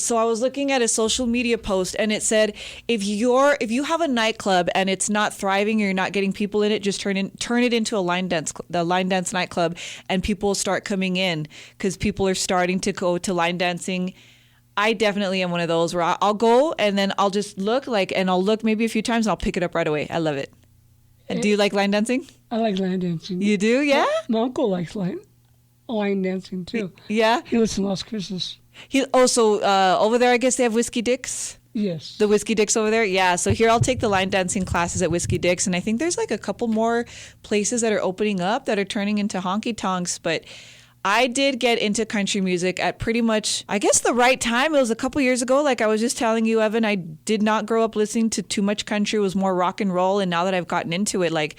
So I was looking at a social media post, and it said if you have a nightclub and it's not thriving or you're not getting people in it, just turn it into the line dance nightclub, and people start coming in because people are starting to go to line dancing. I definitely am one of those where I'll go and then I'll just look I'll look maybe a few times and I'll pick it up right away. I love it. And do you like line dancing? I like line dancing. You do? Yeah? My uncle likes line dancing too. Yeah? He lives in Las Cruces. He also over there I guess they have Whiskey Dick's. Yes. The Whiskey Dick's over there? Yeah. So here I'll take the line dancing classes at Whiskey Dick's, and I think there's like a couple more places that are opening up that are turning into honky tonks, but I did get into country music at pretty much, I guess, the right time. It was a couple years ago. Like I was just telling you, Evan, I did not grow up listening to too much country. It was more rock and roll. And now that I've gotten into it, like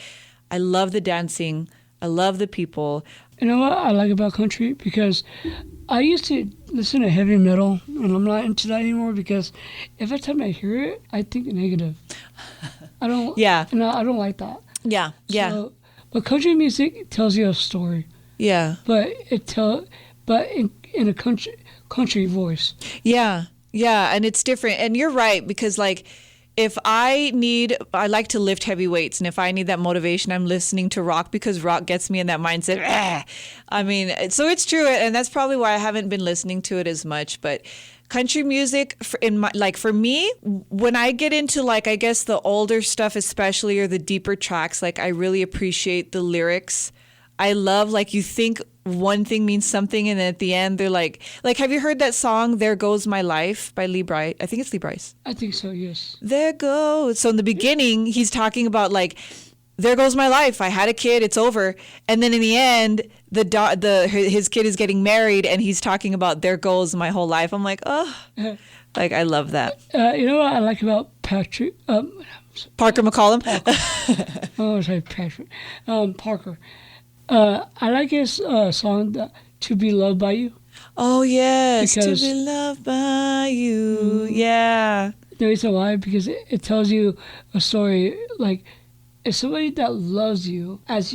I love the dancing. I love the people. You know what I like about country? Because I used to listen to heavy metal, and I'm not into that anymore because every time I hear it, I think negative. I don't. Yeah. No, I don't like that. Yeah. Yeah. So, but country music tells you a story. Yeah. But in a country voice. Yeah. Yeah. And it's different. And you're right, because like if I like to lift heavy weights, and if I need that motivation, I'm listening to rock because rock gets me in that mindset. I mean, so it's true. And that's probably why I haven't been listening to it as much. But country music, for me, when I get into like, I guess the older stuff especially, or the deeper tracks, like I really appreciate the lyrics. I love, like, you think one thing means something, and then at the end they're like, have you heard that song, There Goes My Life by Lee Bryce? I think it's Lee Bryce. I think so, yes. There goes. So in the beginning, he's talking about like, there goes my life. I had a kid. It's over. And then in the end, his kid is getting married, and he's talking about there goes my whole life. I'm like, oh, like I love that. You know what I like about Patrick? Parker McCollum. Oh, sorry, Patrick. Parker. I like his song, To Be Loved by You. Oh, yes. Because, to be loved by you. Yeah. The reason why, because it tells you a story, like, if somebody that loves you as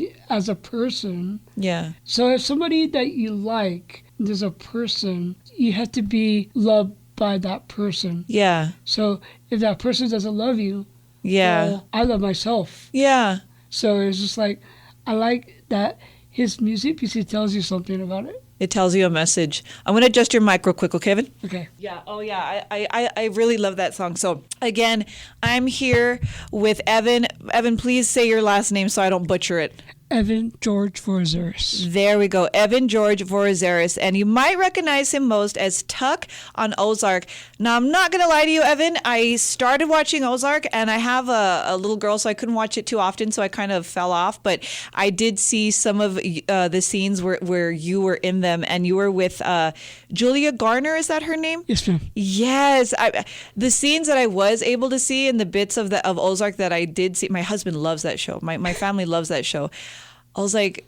a person. Yeah. So if somebody that you like, there's a person, you have to be loved by that person. Yeah. So if that person doesn't love you, yeah, well, I love myself. Yeah. So it's just like, I like that his music because it tells you something about it. It tells you a message. I'm going to adjust your mic real quick, okay, Kevin? Okay. Yeah. Oh, yeah. I really love that song. So, again, I'm here with Evan. Evan, please say your last name so I don't butcher it. Evan George Vourazeris. There we go. Evan George Vourazeris. And you might recognize him most as Tuck on Ozark. Now, I'm not going to lie to you, Evan. I started watching Ozark, and I have a little girl, so I couldn't watch it too often, so I kind of fell off. But I did see some of the scenes where you were in them, and you were with Julia Garner. Is that her name? Yes, ma'am. Yes. The scenes that I was able to see and the bits of Ozark that I did see, my husband loves that show. My family loves that show. I was like,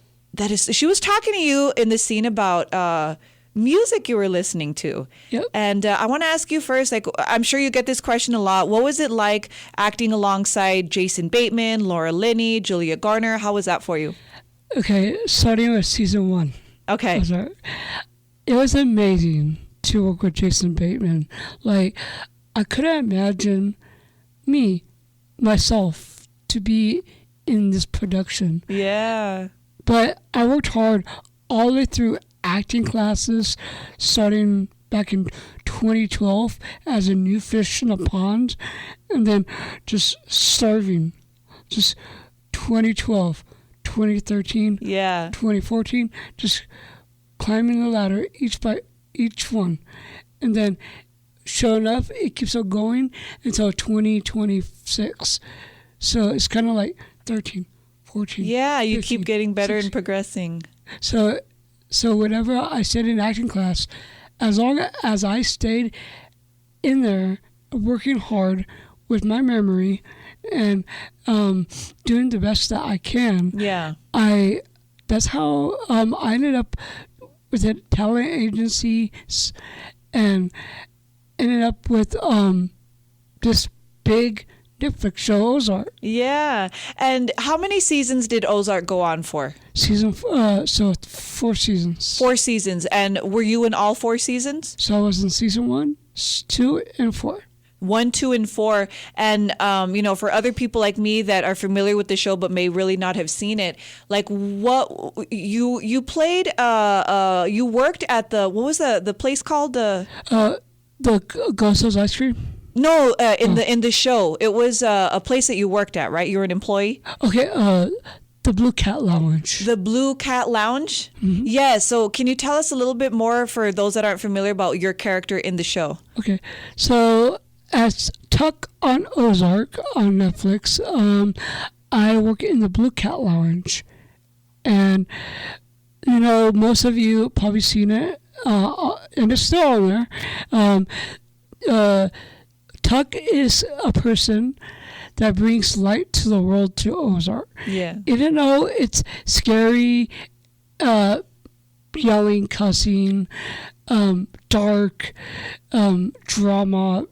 she was talking to you in the scene about music you were listening to. Yep. And I want to ask you first, like, I'm sure you get this question a lot. What was it like acting alongside Jason Bateman, Laura Linney, Julia Garner? How was that for you? Okay, starting with season 1. Okay. It was amazing to work with Jason Bateman. Like, I couldn't imagine myself, to be in this production. Yeah. But I worked hard all the way through acting classes, starting back in 2012 as a new fish in a pond, and then just starving, just 2012, 2013, yeah, 2014, just climbing the ladder each one, and then sure enough, it keeps on going until 2026. So it's kind of like 13, 14. Yeah, you 15, keep getting better 16. and progressing. So whenever I stayed in acting class, as long as I stayed in there working hard with my memory and doing the best that I can, yeah, that's how I ended up with a talent agency and ended up with this big Netflix show, Ozark. Yeah. And how many seasons did Ozark go on for? 4 seasons. 4 seasons. And were you in all 4 seasons? So I was in season 1, 2 and 4. 1, 2, and 4. And, for other people like me that are familiar with the show but may really not have seen it, like what you played, you worked at what was the place called? The Ghost's Ice Cream? No, in the show. It was a place that you worked at, right? You were an employee? Okay, the Blue Cat Lounge. The Blue Cat Lounge? Mm-hmm. Yeah, so can you tell us a little bit more for those that aren't familiar about your character in the show? Okay, so as Tuck on Ozark on Netflix, I work in the Blue Cat Lounge. And, most of you probably seen it, and it's still on there. Tuck is a person that brings light to the world to Ozark. Yeah. Even though it's scary, yelling, cussing, dark, dramatic,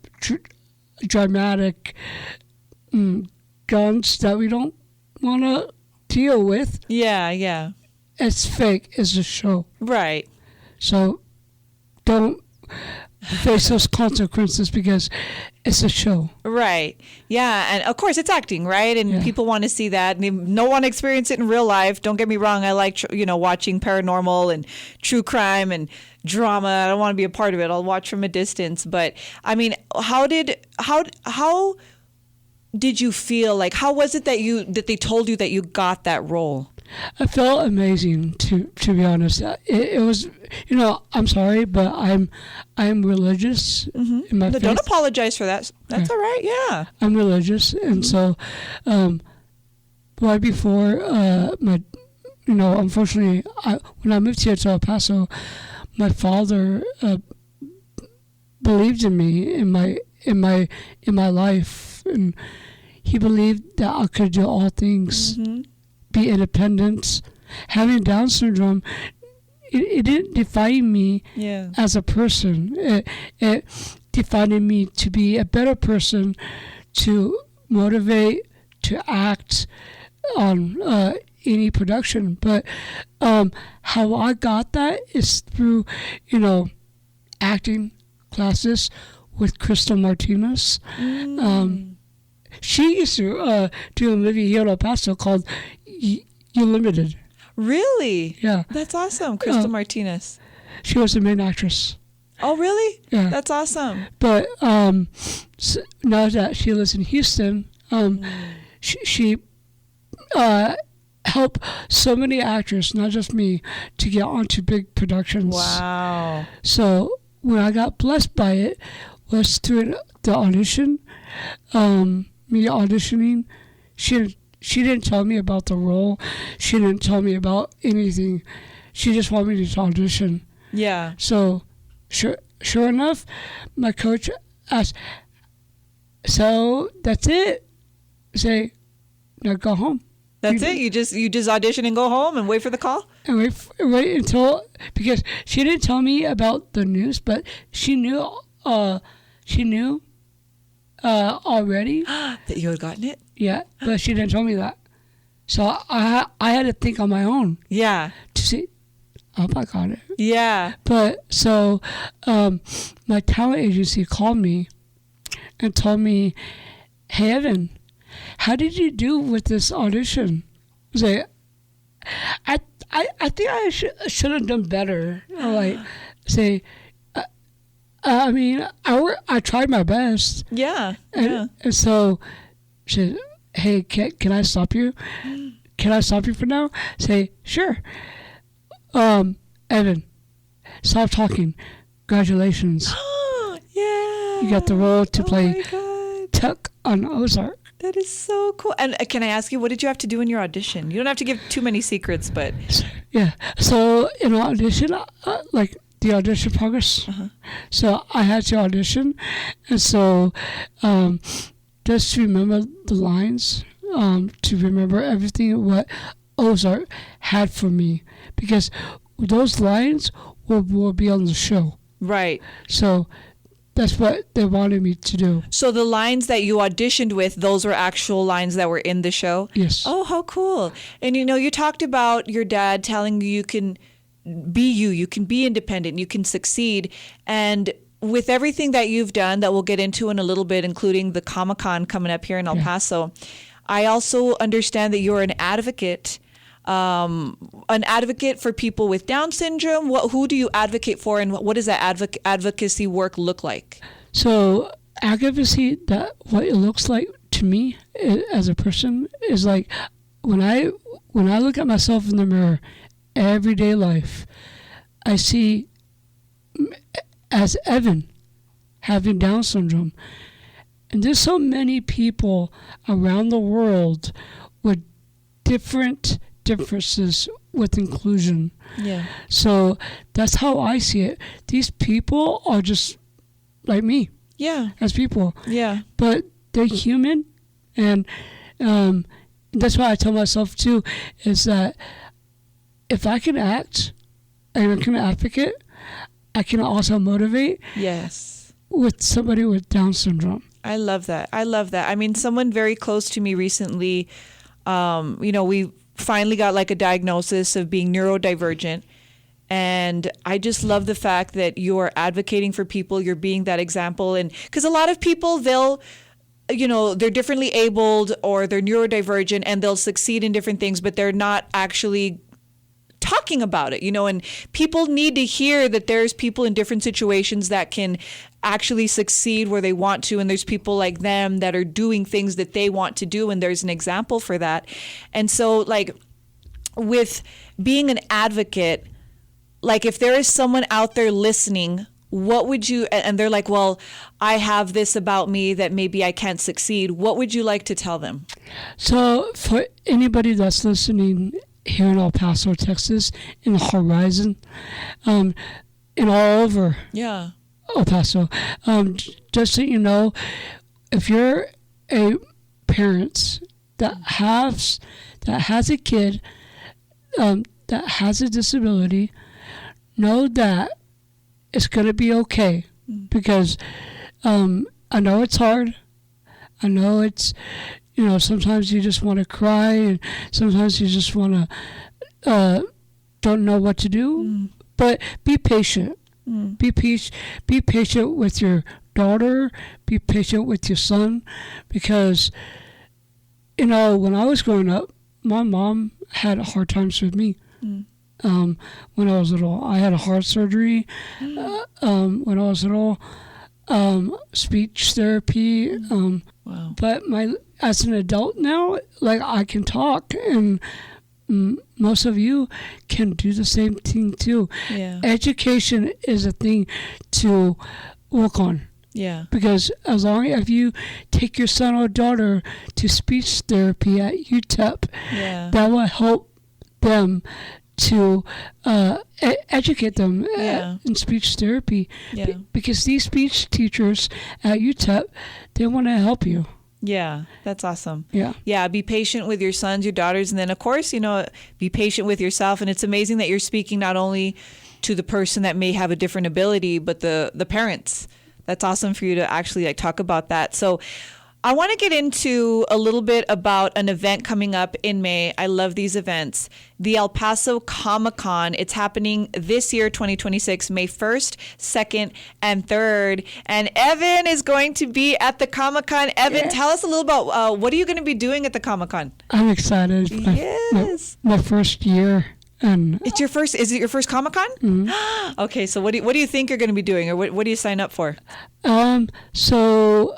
guns that we don't want to deal with. Yeah. It's fake. It's a show. Right. So don't face those consequences because it's a show. Right. Yeah. And of course it's acting, right? And people want to see that. And no one experienced it in real life. Don't get me wrong. I like, watching paranormal and true crime and drama. I don't want to be a part of it. I'll watch from a distance. But I mean, how did you feel? Like, how was it that they told you that you got that role? I felt amazing, to be honest. It was, I'm sorry, but I'm religious in my faith. Don't apologize for that. That's all right. Yeah. I'm religious, and so right before unfortunately, when I moved here to El Paso, my father believed in me in my life, and he believed that I could do all things. Mm-hmm. Be independent. Having Down syndrome, it didn't define me as a person. It defined me to be a better person, to motivate, to act on any production. But how I got that is through, acting classes with Crystal Martinez. She used to do a movie here in El Paso called You Limited. Really? Yeah. That's awesome. Crystal Martinez. She was the main actress. Oh, really? Yeah. That's awesome. But so now that she lives in Houston, she helped so many actors, not just me, to get onto big productions. Wow. So when I got blessed by it was through the audition. Me auditioning, she didn't tell me about the role. She didn't tell me about anything. She just wanted me to audition. Yeah. So, sure enough, my coach asked, "So that's it?" Say, "Now go home." That's it. You just audition and go home and wait for the call. And wait until, because she didn't tell me about the news, but she knew. Already that you had gotten it. Yeah, but she didn't tell me that, so I had to think on my own. Yeah. To see, I got it. Yeah. But so, my talent agency called me and told me, "Hey Evan, how did you do with this audition?" I think I should have done better. I tried my best. Yeah. And so she said, "Hey, can I stop you? Can I stop you for now?" Say, "Sure." Evan, stop talking. Congratulations. Yeah. You got the role to play Tuck on Ozark. That is so cool. And can I ask you, what did you have to do in your audition? You don't have to give too many secrets, but... Yeah. So in audition, the audition progress. Uh-huh. So I had to audition, and so just to remember the lines, to remember everything what Ozark had for me, because those lines will be on the show. Right. So that's what they wanted me to do. So the lines that you auditioned with, those were actual lines that were in the show? Yes. Oh, how cool. And you talked about your dad telling you can be you can be independent, you can succeed. And with everything that you've done that we'll get into in a little bit, including the Comic-Con coming up here in El Paso, I also understand that you're an advocate for people with Down syndrome. Who do you advocate for, and what does that advocacy work look like? So advocacy, that what it looks like to me as a person is like when I look at myself in the mirror, everyday life, I see as Evan having Down syndrome, and there's so many people around the world with differences with inclusion. Yeah. So that's how I see it. These people are just like me. Yeah. As people. Yeah. But they're human, and that's why I tell myself too, is that if I can act and I can advocate, I can also motivate. Yes. With somebody with Down syndrome. I love that. I mean, someone very close to me recently, we finally got like a diagnosis of being neurodivergent. And I just love the fact that you're advocating for people, you're being that example. And because a lot of people, they're differently abled or they're neurodivergent and they'll succeed in different things, but they're not actually talking about it, and people need to hear that there's people in different situations that can actually succeed where they want to, and there's people like them that are doing things that they want to do, and there's an example for that. And so, like, with being an advocate, like if there is someone out there listening, what would you, and they're like, well, I have this about me that maybe I can't succeed, what would you like to tell them? So for anybody that's listening here in El Paso, Texas, in the horizon, and all over El Paso, just so you know, if you're a parent that has a kid that has a disability, know that it's going to be okay, because I know it's hard. I know it's, sometimes you just want to cry, and sometimes you just want to don't know what to do. But be patient. Be patient with your daughter. Be patient with your son, because when I was growing up, my mom had hard times with me. When I was little, I had a heart surgery. When I was little, speech therapy. Wow. But as an adult now, like, I can talk, and most of you can do the same thing too. Yeah. Education is a thing to work on. Yeah. Because as long as you take your son or daughter to speech therapy at UTEP, that will help them to educate them in speech therapy. Because these speech teachers at UTEP, they want to help you. Yeah, that's awesome. Yeah, be patient with your sons, your daughters, and then, of course, be patient with yourself. And it's amazing that you're speaking not only to the person that may have a different ability, but the parents. That's awesome for you to actually talk about that. So I want to get into a little bit about an event coming up in May. I love these events. The El Paso Comic Con. It's happening this year, 2026, May 1st, 2nd, and 3rd. And Evan is going to be at the Comic Con. Evan, tell us a little about what are you going to be doing at the Comic Con? I'm excited. My first year. And is it your first Comic Con? Mm-hmm. Okay, so what do you think you're going to be doing, or what do you sign up for? So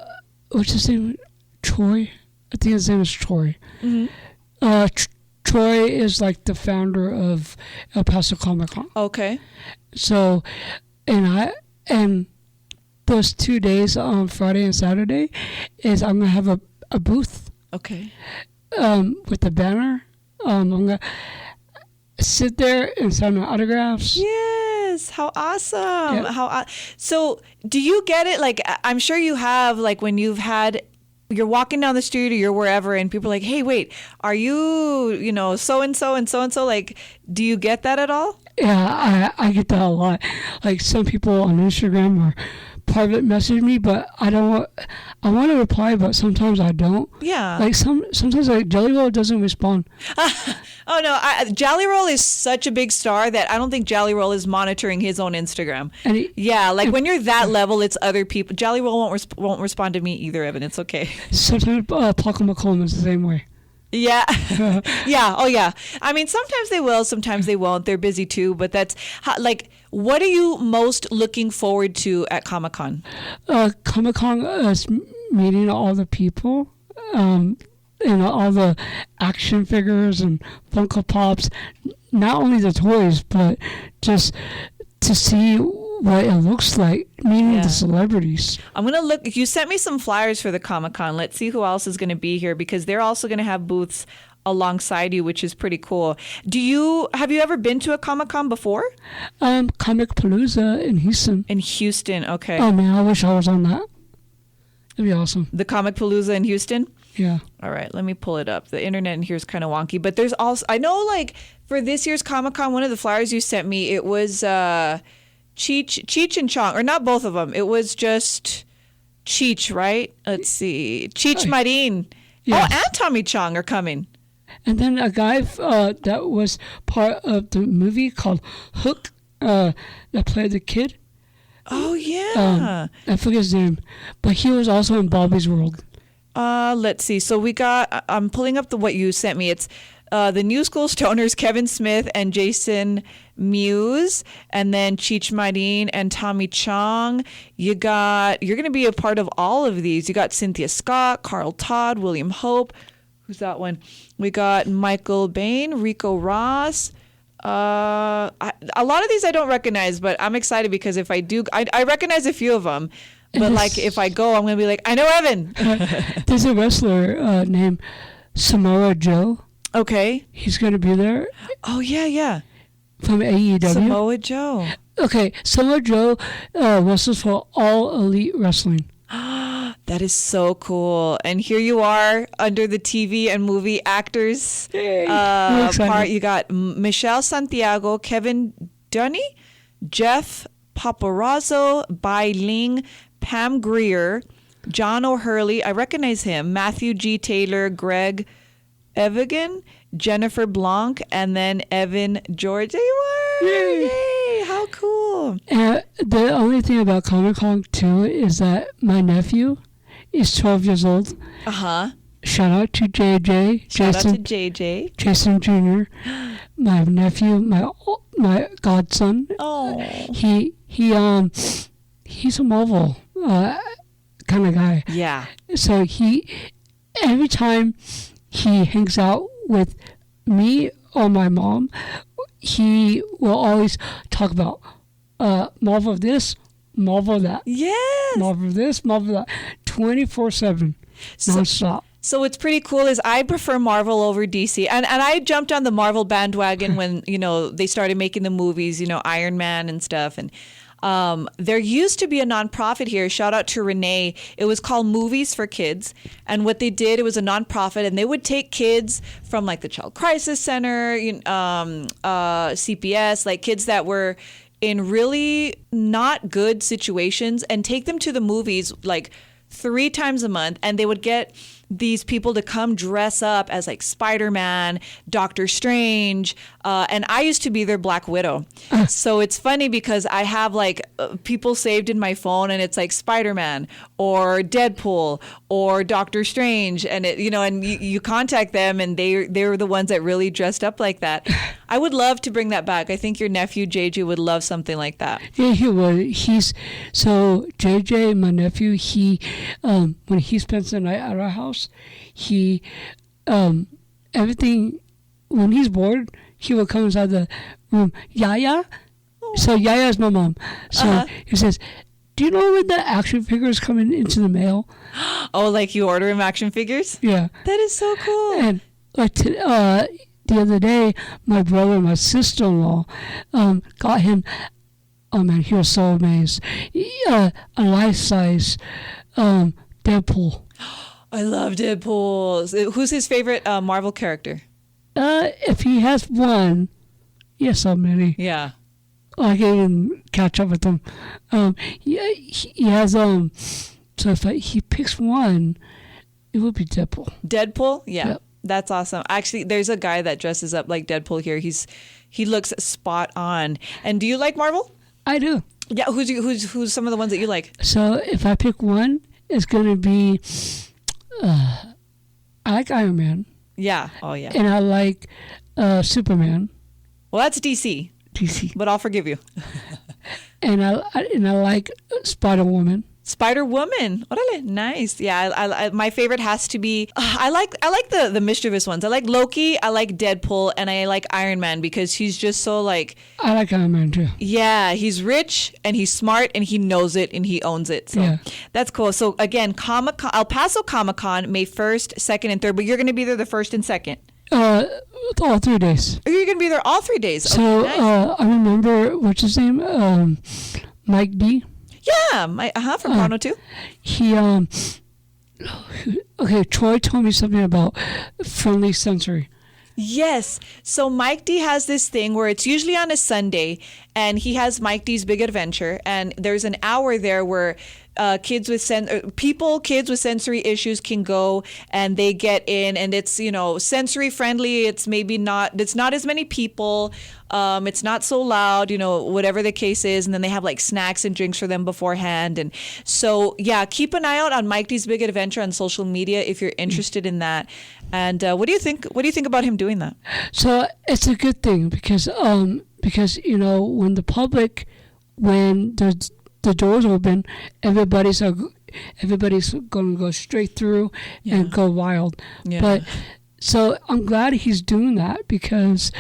what's his name? Troy? I think his name is Troy. Mm-hmm. Troy is like the founder of El Paso Comic Con. Okay. So, and those 2 days on Friday and Saturday is I'm gonna have a booth. Okay. With a banner. I'm gonna sit there and sign my autographs. Yes, how awesome. Yep. So do you get it? Like, I'm sure you have, like, when you're walking down the street or you're wherever and people are like, hey, wait, are you, so-and-so and so-and-so? Like, do you get that at all? Yeah, I get that a lot. Like, some people on Instagram or private message me, but I want to reply, but sometimes I don't. Yeah. Like, sometimes like Jelly Roll doesn't respond. Oh no, Jolly Roll is such a big star that I don't think Jolly Roll is monitoring his own Instagram. And when you're that level, it's other people. Jolly Roll won't respond to me either, Evan. It's okay. Sometimes Paco McCollum is the same way. Yeah. Yeah. Oh yeah. I mean, sometimes they will, sometimes they won't. They're busy too, but that's what are you most looking forward to at Comic-Con? Comic-Con is meeting all the people. All the action figures and Funko Pops, not only the toys, but just to see what it looks like, meeting the celebrities. I'm going to look. You sent me some flyers for the Comic-Con. Let's see who else is going to be here, because they're also going to have booths alongside you, which is pretty cool. Have you ever been to a Comic-Con before? Comic Palooza in Houston. In Houston, okay. Oh man, I wish I was on that. That'd be awesome. The Comic Palooza in Houston? Yeah. All right, let me pull it up. The internet in here is kind of wonky, but there's also, I know, like, for this year's Comic-Con, one of the flyers you sent me, it was Cheech and Chong, or not both of them. It was just Cheech, right? Let's see. Cheech Marin. Yes. Oh, and Tommy Chong are coming. And then a guy that was part of the movie called Hook that played the kid. Oh, yeah. I forget his name, but he was also in Bobby's World. Let's see. So we got, I'm pulling up what you sent me. It's the New School Stoners, Kevin Smith and Jason Mewes, and then Cheech Marin and Tommy Chong. You're going to be a part of all of these. You got Cynthia Scott, Carl Todd, William Hope. Who's that one? We got Michael Bain, Rico Ross. A lot of these I don't recognize, but I'm excited because if I do, I recognize a few of them. But like if I go, I'm going to be like, I know Evan. There's a wrestler named Samoa Joe. Okay. He's going to be there. Oh, yeah. From AEW. Samoa Joe. Okay, Samoa Joe wrestles for All Elite Wrestling. That is so cool. And here you are under the TV and movie actors part. You got Michelle Santiago, Kevin Dunny, Jeff Paparazzo, Bai Ling, Pam Grier, John O'Hurley, I recognize him, Matthew G. Taylor, Greg Evigan, Jennifer Blanc, and then Evan George. There you are! Yay! How cool! The only thing about Comic-Con, too, is that my nephew is 12 years old. Uh-huh. Shout out to JJ. Jason Jr., my nephew, my godson. Oh. He's a Marvel kind of guy. Yeah. So every time he hangs out with me or my mom, he will always talk about Marvel this, Marvel that. Yes. Marvel this, Marvel that. 24/7. Nonstop. So what's pretty cool is I prefer Marvel over DC. And I jumped on the Marvel bandwagon when, they started making the movies, Iron Man and stuff. And there used to be a nonprofit here. Shout out to Renee. It was called Movies for Kids. And what they did, it was a nonprofit, and they would take kids from like the Child Crisis Center, CPS, like kids that were in really not good situations, and take them to the movies like 3 times a month, and they would get these people to come dress up as like Spider-Man, Doctor Strange, and I used to be their Black Widow. So it's funny because I have like people saved in my phone, and it's like Spider-Man or Deadpool or Doctor Strange, and you contact them, and they're the ones that really dressed up like that. I would love to bring that back. I think your nephew JJ would love something like that. Yeah, he would. So JJ, my nephew, when he spends the night at our house, he everything, when he's bored, he will come inside the room. Yaya? So Yaya is my mom. So he says, do you know when the action figures coming into the mail? Oh, like you order him action figures? Yeah. That is so cool. And like the other day, my brother and my sister-in-law got him, oh man, he was so amazed, a life-size Deadpool. I love Deadpool. Who's his favorite Marvel character? If he has one, he has so many. Yeah. I can't even catch up with them. He has so if he picks one, it would be Deadpool. Deadpool? Yeah. Yep. That's awesome. Actually, there's a guy that dresses up like Deadpool here. He looks spot on. And do you like Marvel? I do. Yeah. Who's some of the ones that you like? So if I pick one, it's going to be, I like Iron Man. Yeah. Oh, yeah. And I like Superman. Well, that's DC. DC. But I'll forgive you. And I like Spider-Woman. Spider-Woman. Orale. Nice. Yeah. I my favorite has to be, I like the mischievous ones. I like Loki. I like Deadpool. And I like Iron Man because he's just so like. I like Iron Man too. Yeah. He's rich and he's smart and he knows it and he owns it. So that's cool. So again, El Paso Comic Con, May 1st, 2nd, and 3rd. But you're going to be there the 1st and 2nd. All 3 days. Are you going to be there all 3 days? So okay, nice. I remember, what's his name? Mike D. Yeah, from Toronto too. He okay. Troy told me something about friendly sensory. Yes. So Mike D has this thing where it's usually on a Sunday, and he has Mike D's Big Adventure, and there's an hour there where kids with sensory issues can go and they get in, and it's sensory friendly. It's not as many people. It's not so loud, whatever the case is. And then they have like snacks and drinks for them beforehand. And so, yeah, keep an eye out on Mike D's Big Adventure on social media if you're interested in that. And what do you think? What do you think about him doing that? So it's a good thing because when the doors open, everybody's going to go straight through and go wild. Yeah. But so I'm glad he's doing that because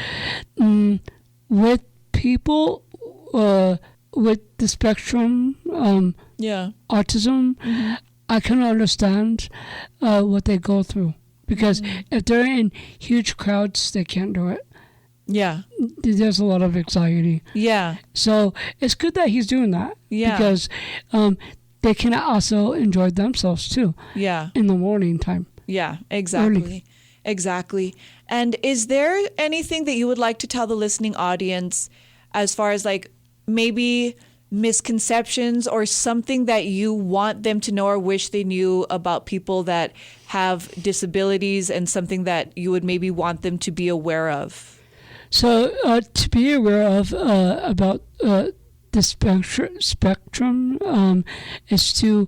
with people with the spectrum, autism, mm-hmm. I can understand what they go through because if they're in huge crowds, they can't do it. Yeah. There's a lot of anxiety. Yeah. So it's good that he's doing that. Yeah. Because they can also enjoy themselves too. Yeah. In the morning time. Yeah, exactly. Early. Exactly. And is there anything that you would like to tell the listening audience as far as like maybe misconceptions or something that you want them to know or wish they knew about people that have disabilities and something that you would maybe want them to be aware of? So to be aware of about the spectrum is to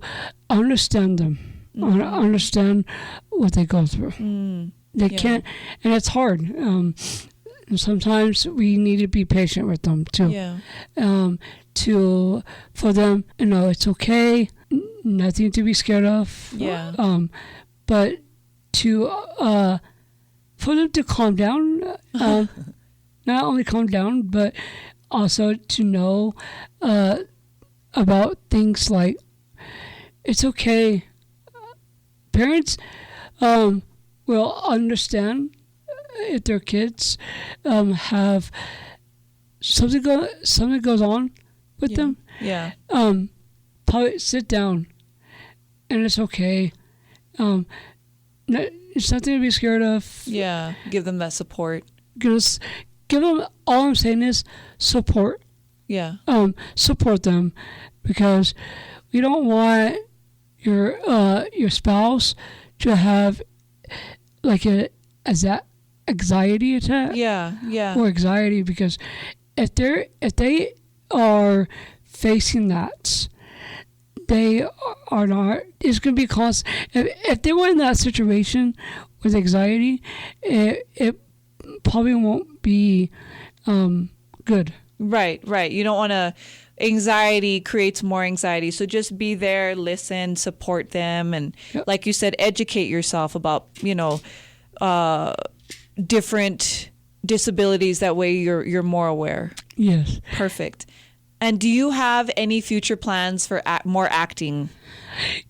understand them, understand what they go through. They can't, and it's hard. And sometimes we need to be patient with them too. Yeah. For them, it's okay, nothing to be scared of. Yeah. But for them to calm down. Not only calm down, but also to know about things like it's okay. Parents will understand if their kids have something goes on with them. Yeah. Probably sit down, and it's okay. It's nothing to be scared of. Yeah. Give them that support. Give them, all I'm saying is support. Yeah. Support them because we don't want your spouse to have like a anxiety attack. Yeah. Yeah. Or anxiety because if they are facing that, they are not. It's going to be constant. If they were in that situation with anxiety, it probably won't be good. Right. You don't want to. Anxiety creates more anxiety. So just be there, listen, support them, and like you said, educate yourself about different disabilities. That way, you're more aware. Yes. Perfect. And do you have any future plans for more acting?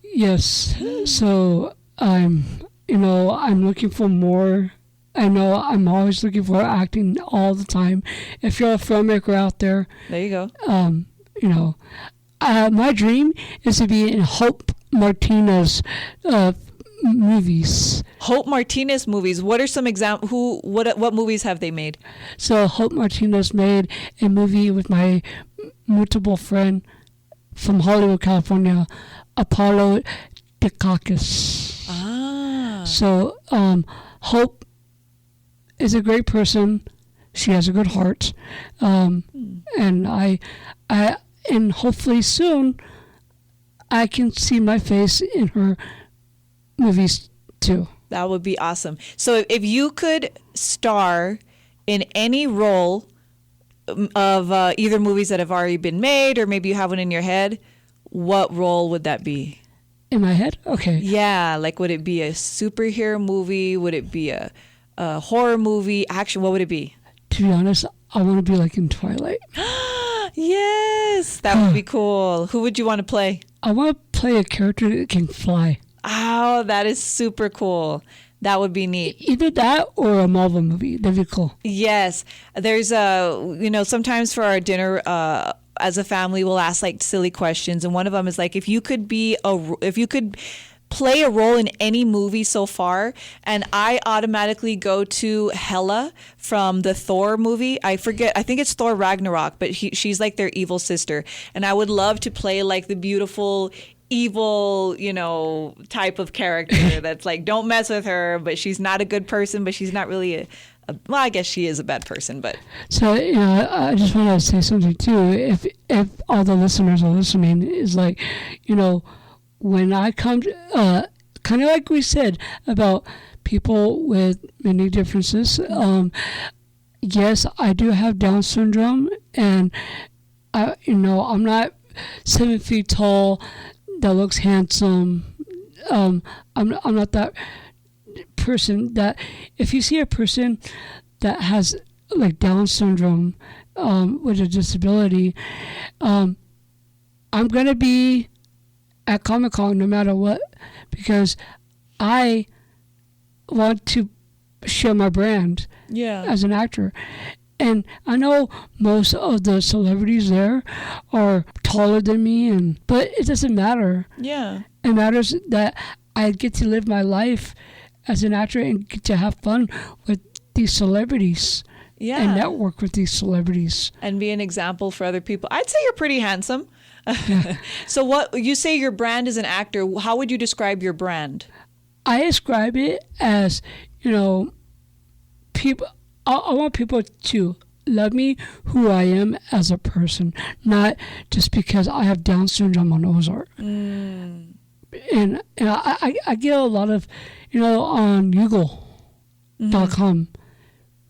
Yes. So I'm looking for more. I know I'm always looking for acting all the time. If you're a filmmaker out there, there you go. My dream is to be in Hope Martinez movies. Hope Martinez movies. What are some examples? What movies have they made? So Hope Martinez made a movie with my multiple friend from Hollywood, California, Apollo Dukakis. So Hope is a great person. She has a good heart, and I and hopefully soon I can see my face in her movies too. That would be awesome. So if you could star in any role of either movies that have already been made, or maybe you have one in your head, what role would that be? In my head? Okay. Yeah, like would it be a superhero movie? Would it be a horror movie? Action? What would it be? To be honest, I want to be like in Twilight. Yes, that would be cool. Who would you want to play? I want to play a character that can fly. Oh, that is super cool. That would be neat. Either that or a Marvel movie. That'd be cool. Yes. There's sometimes for our dinner as a family, we'll ask like silly questions. And one of them is like, if you could play a role in any movie so far, and I automatically go to Hela from the Thor movie. I think it's Thor Ragnarok, but she's like their evil sister. And I would love to play like the beautiful evil, type of character that's like, don't mess with her, but she's not a good person, but she's not really well, I guess she is a bad person, but. So, I just want to say something too. If all the listeners are listening, is like, when I come, kind of like we said about people with many differences, yes, I do have Down syndrome, and I'm not 7 feet tall, that looks handsome. I'm not that person that, if you see a person that has like Down syndrome with a disability, I'm gonna be at Comic-Con no matter what, because I want to share my brand as an actor. And I know most of the celebrities there are taller than me, but it doesn't matter. Yeah. It matters that I get to live my life as an actor and get to have fun with these celebrities. Yeah. And network with these celebrities. And be an example for other people. I'd say you're pretty handsome. So what you say your brand as an actor, how would you describe your brand? I describe it as, people. I want people to love me who I am as a person, not just because I have Down syndrome on Ozark. And I get a lot of, on Google.com,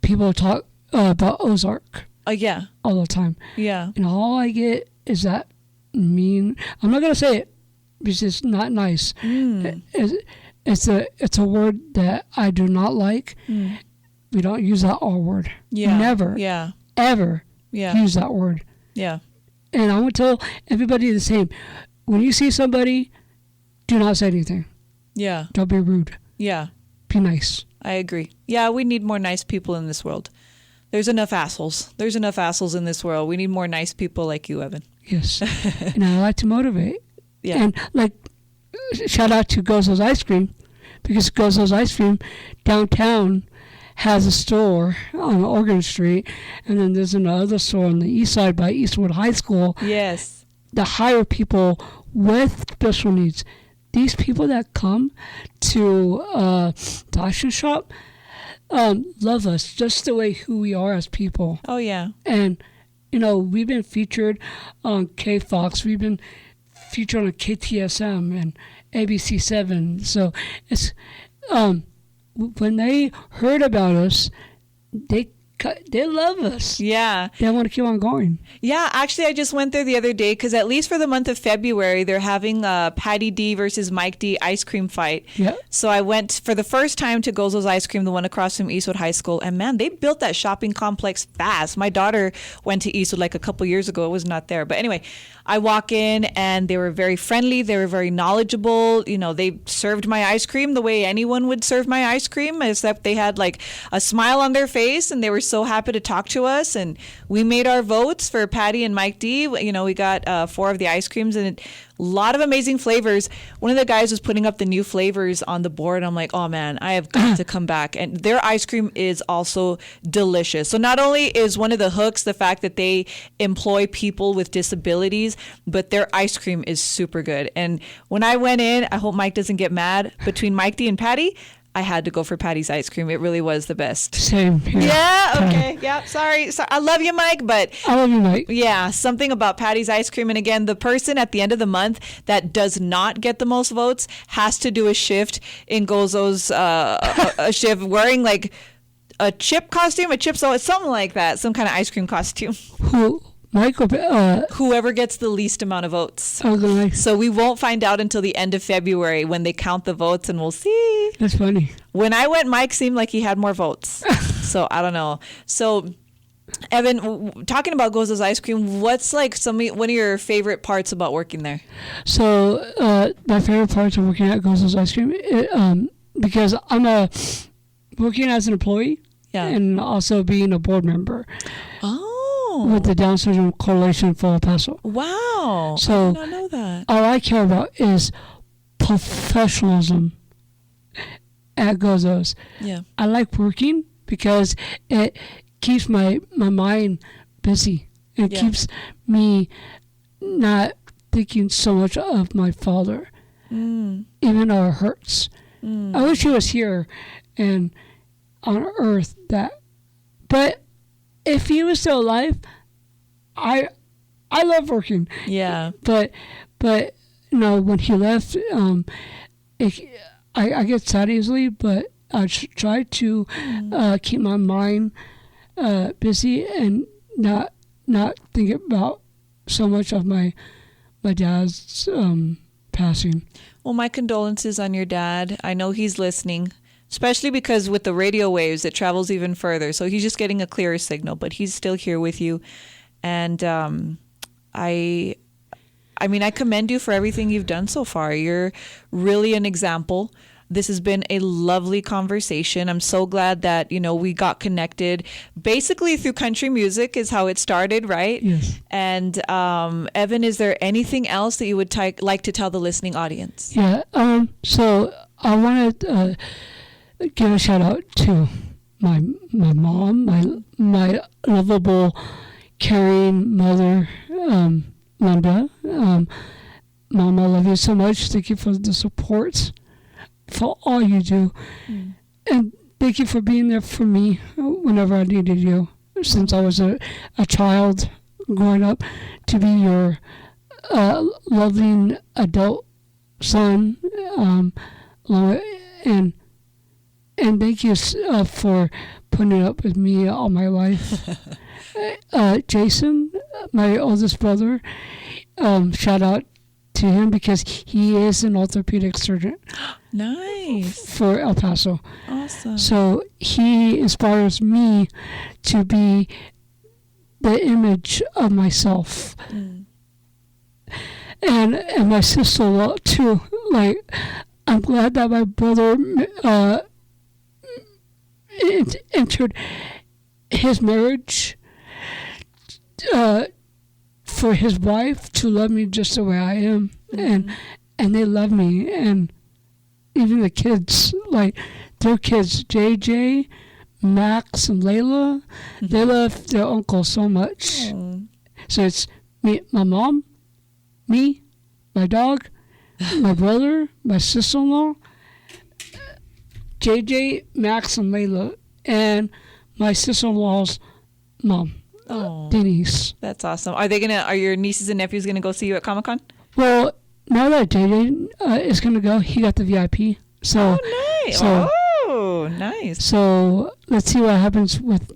people talk about Ozark. Yeah. All the time. Yeah. And all I get is that mean. I'm not gonna say it because it's not nice. It's a word that I do not like. We don't use that R word. Yeah. Never. Yeah. Ever. Yeah. Use that word. Yeah. And I would tell everybody the same. When you see somebody, do not say anything. Yeah. Don't be rude. Yeah. Be nice. I agree. Yeah, we need more nice people in this world. There's enough assholes. There's enough assholes in this world. We need more nice people like you, Evan. Yes. And I like to motivate. Yeah. And like, shout out to Gozo's Ice Cream, because Gozo's Ice Cream downtown has a store on Oregon Street, and then there's another store on the east side by Eastwood High School. Yes. That hire people with special needs. These people that come to the Action Shop love us just the way who we are as people. Oh, yeah. And, we've been featured on K-Fox. We've been featured on KTSM and ABC7. So it's when they heard about us, they love us. Yeah. They want to keep on going. Yeah, actually, I just went there the other day because at least for the month of February, they're having a Patty D versus Mike D ice cream fight. Yeah. So I went for the first time to Gozo's Ice Cream, the one across from Eastwood High School. And man, they built that shopping complex fast. My daughter went to Eastwood like a couple years ago. It was not there. But anyway, I walk in and they were very friendly. They were very knowledgeable. They served my ice cream the way anyone would serve my ice cream, except they had like a smile on their face and they were so happy to talk to us. And we made our votes for Patty and Mike D. We got 4 of the ice creams and a lot of amazing flavors. One of the guys was putting up the new flavors on the board. I'm like, oh man, I have got to come back. And their ice cream is also delicious. So not only is one of the hooks the fact that they employ people with disabilities, but their ice cream is super good. And when I went in, I hope Mike doesn't get mad, between Mike D and Patty, I had to go for Patty's ice cream. It really was the best. Same here. Yeah, okay. Yeah, sorry. I love you, Mike, but I love you, Mike. yeah, something about Patty's ice cream. And again, the person at the end of the month that does not get the most votes has to do a shift in Gozo's a shift wearing like a chip costume, a chip, so something like that, some kind of ice cream costume. Who? Michael, Whoever gets the least amount of votes. okay. So we won't find out until the end of February when they count the votes, and we'll see. That's funny. When I went, Mike seemed like he had more votes. So I don't know. So Evan, talking about Gozo's ice cream, what's like one of your favorite parts about working there? So my favorite parts of working at Gozo's Ice Cream, because I'm working as an employee and also being a board member. Oh. With the Down Syndrome Coalition for El Paso. Wow. So I did not know that. All I care about is professionalism at Gozo's. Yeah. I like working because it keeps my mind busy. It keeps me not thinking so much of my father, even though it hurts. I wish he was here and on Earth. But if he was still alive, I love working. Yeah. But when he left, I get sad easily. But I try to keep my mind busy and not think about so much of my dad's passing. Well, my condolences on your dad. I know he's listening. Especially because with the radio waves, it travels even further. So he's just getting a clearer signal, but he's still here with you. And I commend you for everything you've done so far. You're really an example. This has been a lovely conversation. I'm so glad that, we got connected. Basically through country music is how it started, right? Yes. And Evan, is there anything else that you would like to tell the listening audience? Yeah. So I wanted to give a shout out to my mom, my lovable, caring mother, Banda. Mom, I love you so much. Thank you for the support, for all you do, and thank you for being there for me whenever I needed you. Since I was a child growing up, to be your loving adult son, and thank you for putting up with me all my life. Jason, my oldest brother, shout out to him because he is an orthopedic surgeon. Nice. For El Paso. Awesome. So he inspires me to be the image of myself. And my sister too. Like, I'm glad that my brother entered his marriage for his wife to love me just the way I am, and they love me, and even the kids, like their kids, JJ, Max, and Layla, they love their uncle so much. So it's me, my mom, me, my dog, my brother, my sister-in-law, JJ, Max, and Layla, and my sister-in-law's mom, Denise. That's awesome. Are your nieces and nephews gonna go see you at Comic-Con? Well, now that JJ is gonna go, he got the VIP. So, nice. Nice. So let's see what happens with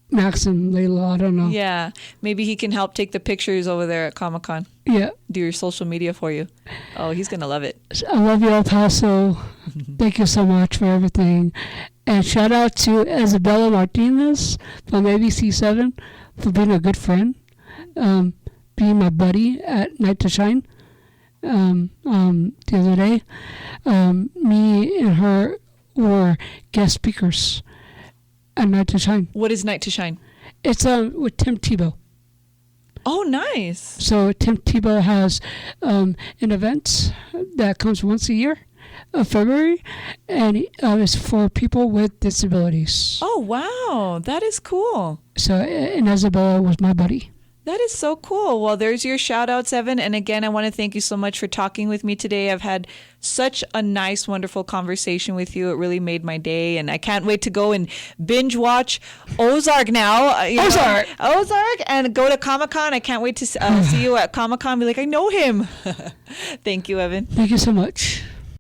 Max and Layla. I don't know. Yeah, maybe he can help take the pictures over there at Comic-Con. Yeah. Do your social media for you. Oh, he's gonna love it. I love you, El Paso. Thank you so much for everything. And shout out to Isabella Martinez from ABC7 for being a good friend, being my buddy at Night to Shine the other day. Me and her were guest speakers at Night to Shine. What is Night to Shine? It's with Tim Tebow. Oh, nice. So Tim Tebow has an event that comes once a year of February, and it's for people with disabilities. Oh, wow. That is cool. So, and Isabella was my buddy. That is so cool. Well, there's your shout outs, Evan. And again, I want to thank you so much for talking with me today. I've had such a nice, wonderful conversation with you. It really made my day. And I can't wait to go and binge watch Ozark now. Ozark and go to Comic Con. I can't wait to see you at Comic Con. Be like, I know him. Thank you, Evan. Thank you so much.